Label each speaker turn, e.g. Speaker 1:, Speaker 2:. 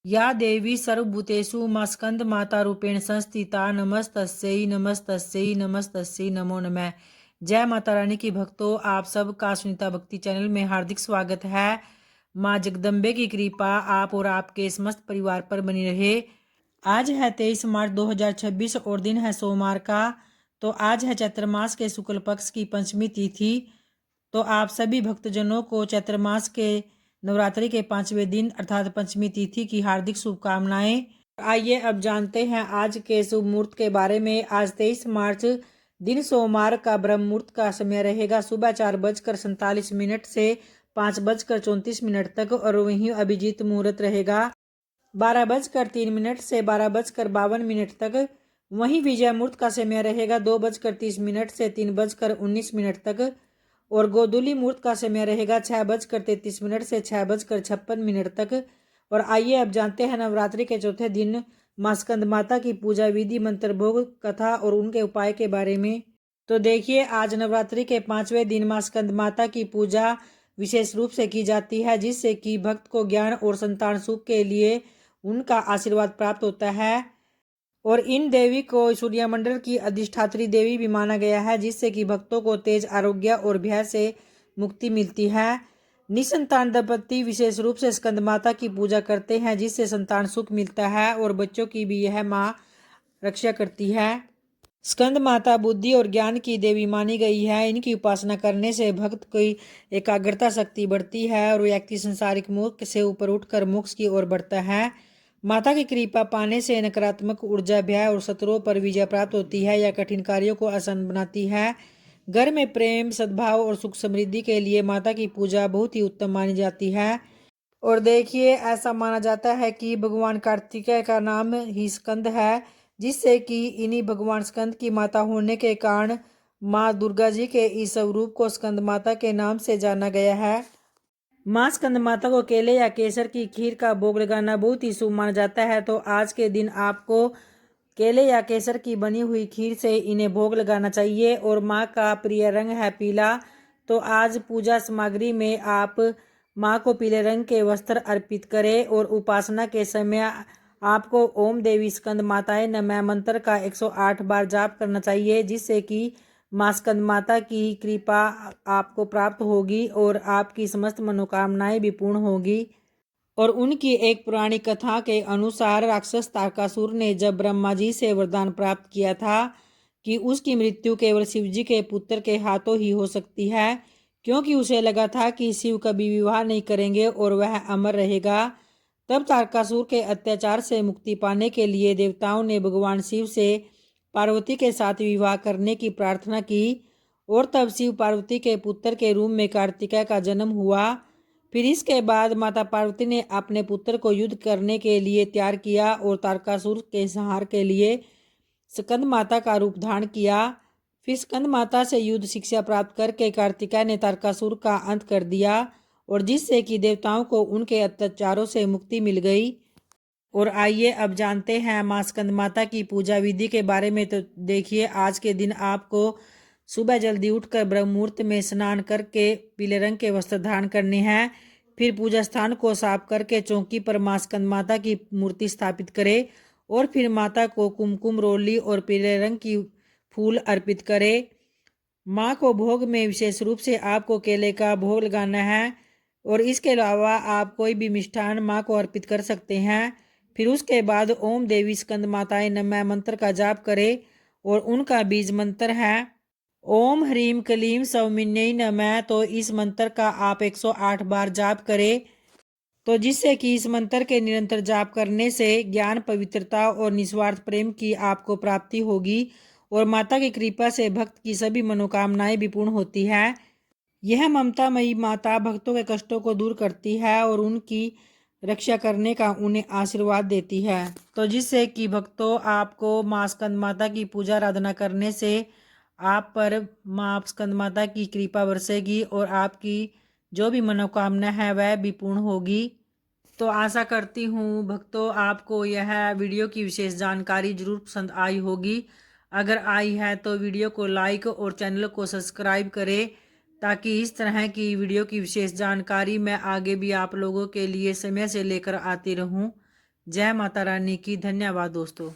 Speaker 1: या देवी सर्वभूतेषु स्कंदमातारूपेण संस्थिता नमस्तस्यै नमस्तस्यै नमस्तस्यै नमो नमः। जय माता रानी की भक्तों, आप सबका सुनीता भक्ति चैनल में हार्दिक स्वागत है। माँ जगदम्बे की कृपा आप और आपके समस्त परिवार पर बनी रहे। आज है 23 मार्च 2026 और दिन है सोमवार का। तो आज है चैत्र मास के शुक्ल पक्ष की पंचमी तिथि। तो आप सभी भक्तजनों को चैत्र मास के नवरात्रि के 5वें दिन अर्थात पंचमी तिथि की हार्दिक शुभकामनाएं। आइए अब जानते हैं आज के शुभ मुहूर्त के बारे में। आज 23 मार्च दिन सोमवार का ब्रह्म मुहूर्त का समय रहेगा सुबह 4:47 से 5:34 तक और वहीं अभिजीत मुहूर्त रहेगा 12:03 से 12:52 तक। वहीं विजय मुहूर्त का समय रहेगा 2:30 से 3:19 तक और गोधूली मुहूर्त का समय रहेगा 6:33 से 6:56 तक। और आइए अब जानते हैं नवरात्रि के चौथे दिन माँ स्कंद माता की पूजा विधि, मंत्र, भोग, कथा और उनके उपाय के बारे में। तो देखिए, आज नवरात्रि के 5वें दिन माँ स्कंद माता की पूजा विशेष रूप से की जाती है, जिससे कि भक्त को ज्ञान और संतान सुख के लिए उनका आशीर्वाद प्राप्त होता है। और इन देवी को सूर्यमंडल की अधिष्ठात्री देवी भी माना गया है, जिससे कि भक्तों को तेज, आरोग्य और भय से मुक्ति मिलती है। निसंतान दंपति विशेष रूप से स्कंद माता की पूजा करते हैं, जिससे संतान सुख मिलता है और बच्चों की भी यह माँ रक्षा करती है। स्कंद माता बुद्धि और ज्ञान की देवी मानी गई है। इनकी उपासना करने से भक्त की एकाग्रता शक्ति बढ़ती है और व्यक्ति संसारिक मोह से ऊपर उठकर मोक्ष की ओर बढ़ता है। माता की कृपा पाने से नकारात्मक ऊर्जा, भय और शत्रुओं पर विजय प्राप्त होती है या कठिन कार्यों को आसान बनाती है। घर में प्रेम, सद्भाव और सुख समृद्धि के लिए माता की पूजा बहुत ही उत्तम मानी जाती है। और देखिए, ऐसा माना जाता है कि भगवान कार्तिकेय का नाम ही स्कंद है, जिससे कि इन्हीं भगवान स्कंद की माता होने के कारण माँ दुर्गा जी के इस स्वरूप को स्कंद माता के नाम से जाना गया है। माँ स्कंद माता को केले या केसर की खीर का भोग लगाना बहुत ही शुभ माना जाता है। तो आज के दिन आपको केले या केसर की बनी हुई खीर से इन्हें भोग लगाना चाहिए। और माँ का प्रिय रंग है पीला। तो आज पूजा सामग्री में आप माँ को पीले रंग के वस्त्र अर्पित करें और उपासना के समय आपको ओम देवी स्कंद माताए नमः मंत्र का 108 बार जाप करना चाहिए, जिससे कि माँ स्कंद माता की कृपा आपको प्राप्त होगी और आपकी समस्त मनोकामनाएं भी पूर्ण होगी। और उनकी एक पुरानी कथा के अनुसार राक्षस तारकासुर ने जब ब्रह्मा जी से वरदान प्राप्त किया था कि उसकी मृत्यु केवल शिव जी के पुत्र के हाथों ही हो सकती है, क्योंकि उसे लगा था कि शिव कभी विवाह नहीं करेंगे और वह अमर रहेगा, तब तारकासुर के अत्याचार से मुक्ति पाने के लिए देवताओं ने भगवान शिव से पार्वती के साथ विवाह करने की प्रार्थना की। और तब शिव पार्वती के पुत्र के रूप में कार्तिकेय का जन्म हुआ। फिर इसके बाद माता पार्वती ने अपने पुत्र को युद्ध करने के लिए तैयार किया और तारकासुर के संहार के लिए स्कंद माता का रूप धारण किया। फिर स्कंद माता से युद्ध शिक्षा प्राप्त करके कार्तिकेय ने तारकासुर का अंत कर दिया और जिससे कि देवताओं को उनके अत्याचारों से मुक्ति मिल गई। और आइए अब जानते हैं माँ स्कंद माता की पूजा विधि के बारे में। तो देखिए, आज के दिन आपको सुबह जल्दी उठकर ब्रह्म मुहूर्त में स्नान करके पीले रंग के वस्त्र धारण करने हैं। फिर पूजा स्थान को साफ करके चौकी पर माँ स्कंद माता की मूर्ति स्थापित करें और फिर माता को कुमकुम, रोली और पीले रंग की फूल अर्पित करें। माँ को भोग में विशेष रूप से आपको केले का भोग लगाना है और इसके अलावा आप कोई भी मिष्ठान माँ को अर्पित कर सकते हैं। फिर उसके बाद ओम देवी स्कंद माताएं नमः मंत्र का जाप करें और उनका बीज मंत्र है ओम ह्रीम क्लीम सौमिन्यै नमः। तो इस मंत्र का आप 108 बार जाप करें। तो जिससे कि इस मंत्र के निरंतर जाप करने से ज्ञान, पवित्रता और निस्वार्थ प्रेम की आपको प्राप्ति होगी और माता की कृपा से भक्त की सभी मनोकामनाएं भी पूर्ण होती है। यह ममतामयी माता भक्तों के कष्टों को दूर करती है और उनकी रक्षा करने का उन्हें आशीर्वाद देती है। तो जिससे कि भक्तों, आपको माँ स्कंद माता की पूजा आराधना करने से आप पर माँ स्कंद माता की कृपा बरसेगी और आपकी जो भी मनोकामना है वह भी पूर्ण होगी। तो आशा करती हूँ भक्तों, आपको यह वीडियो की विशेष जानकारी जरूर पसंद आई होगी। अगर आई है तो वीडियो को लाइक और चैनल को सब्सक्राइब करें, ताकि इस तरह की वीडियो की विशेष जानकारी मैं आगे भी आप लोगों के लिए समय से लेकर आती रहूँ। जय माता रानी की। धन्यवाद दोस्तों।